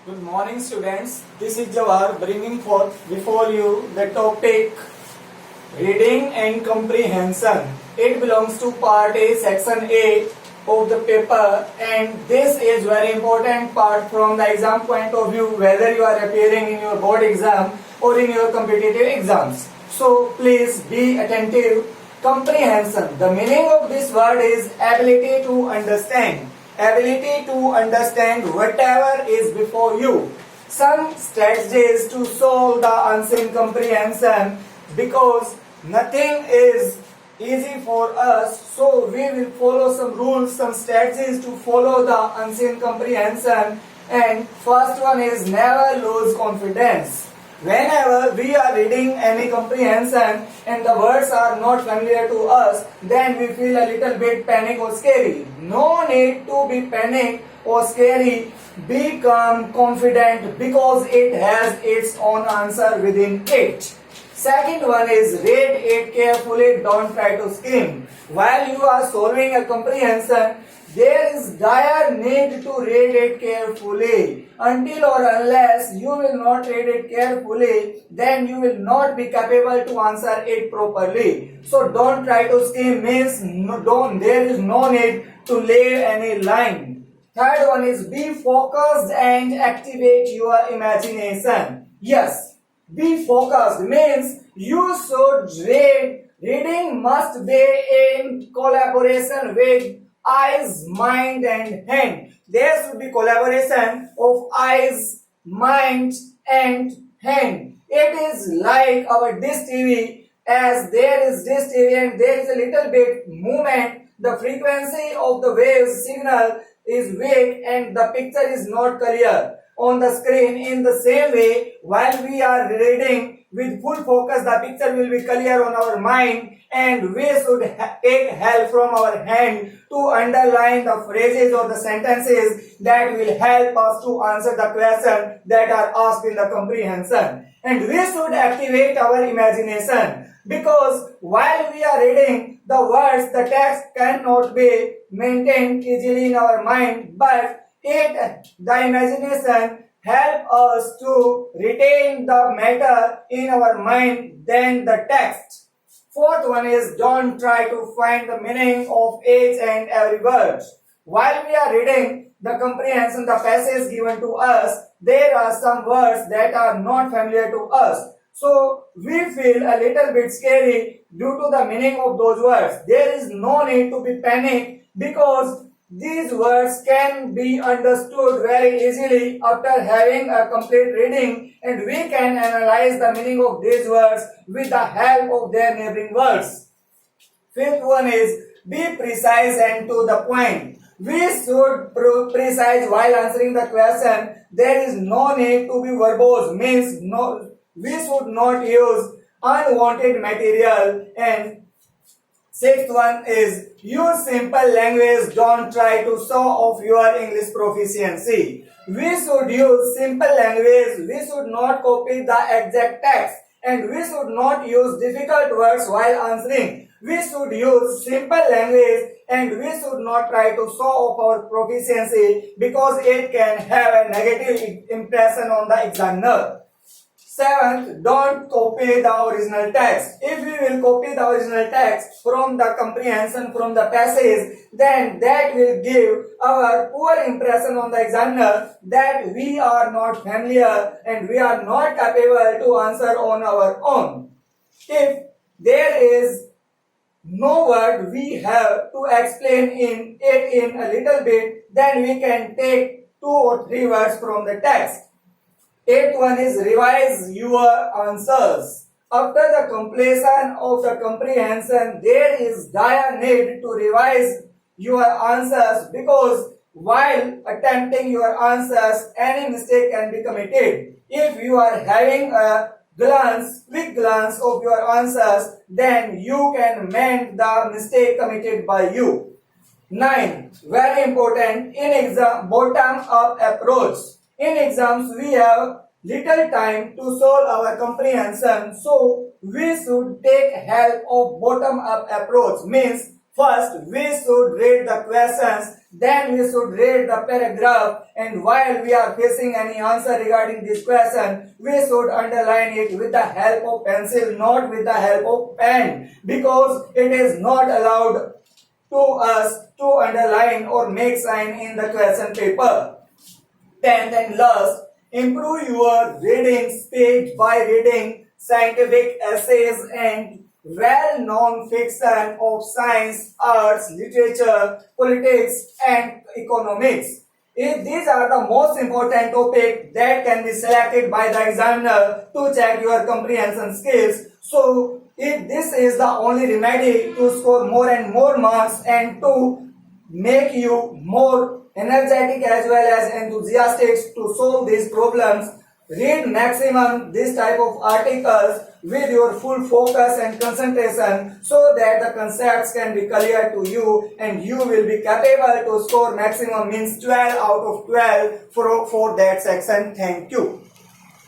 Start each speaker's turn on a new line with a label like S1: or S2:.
S1: Good morning, students. This is Jawahar bringing forth before you the topic Reading and Comprehension. It belongs to Part A, Section A of the paper, and this is very important part from the exam point of view, whether you are appearing in your board exam or in your competitive exams. So please be attentive. Comprehension. The meaning of this word is ability to understand. Ability to understand whatever is before you. Some strategies to solve the unseen comprehension, because nothing is easy for us, so we will follow some rules, some strategies to follow the unseen comprehension. And first one is never lose confidence. Whenever we are reading any comprehension and the words are not familiar to us, then we feel a little bit panic or scary. No need to be panic or scary. Be calm, confident, because it has its own answer within it. Second one is read it carefully, don't try to skim. While you are solving a comprehension, there is dire need to read it carefully. Until or unless you will not read it carefully, then you will not be capable to answer it properly. So don't try to skim means there is no need to lay any line. Third one is be focused and activate your imagination. Yes, be focused means you should read. Reading must be in collaboration with eyes, mind and hand. There should be collaboration of eyes, mind and hand. It is like our dish TV. As there is dish TV and there is a little bit movement, the frequency of the wave signal is weak and the picture is not clear on the screen. In the same way, while we are reading with full focus, the picture will be clear on our mind, and we should take help from our hand to underline the phrases or the sentences that will help us to answer the question that are asked in the comprehension. And we should activate our imagination, because while we are reading the words, the text cannot be maintained easily in our mind, but the imagination help us to retain the matter in our mind than the text. Fourth one is don't try to find the meaning of each and every word. While we are reading the comprehension, the passage given to us, there are some words that are not familiar to us. So we feel a little bit scary due to the meaning of those words. There is no need to be panic, because these words can be understood very easily after having a complete reading, and we can analyze the meaning of these words with the help of their neighboring words. Fifth one is be precise and to the point. We should be precise while answering the question. There is no need to be verbose, means we should not use unwanted material. And sixth one is use simple language, don't try to show off your English proficiency. We should use simple language, we should not copy the exact text, and we should not use difficult words while answering. We should use simple language and we should not try to show off our proficiency, because it can have a negative impression on the examiner. Seventh, don't copy the original text. If we will copy the original text from the comprehension, from the passage, then that will give our poor impression on the examiner that we are not familiar and we are not capable to answer on our own. If there is no word we have to explain it in a little bit, then we can take 2 or 3 words from the text. Eighth one is revise your answers. After the completion of the comprehension, there is dire need to revise your answers, because while attempting your answers, any mistake can be committed. If you are having a quick glance of your answers, then you can mend the mistake committed by you. 9. Very important, in exam, bottom-up approach. In exams, we have little time to solve our comprehension, so we should take help of bottom-up approach. Means First, we should read the questions, then we should read the paragraph, and while we are facing any answer regarding this question, we should underline it with the help of pencil, not with the help of pen, because it is not allowed to us to underline or make sign in the question paper. 10th and last, improve your readings page by reading scientific essays and well-known fiction of science, arts, literature, politics, and economics. If these are the most important topics that can be selected by the examiner to check your comprehension skills, so if this is the only remedy to score more and more marks and to make you more energetic as well as enthusiastic to solve these problems, read maximum this type of articles with your full focus and concentration so that the concepts can be clear to you and you will be capable to score maximum, means 12 out of 12 for that section. Thank you.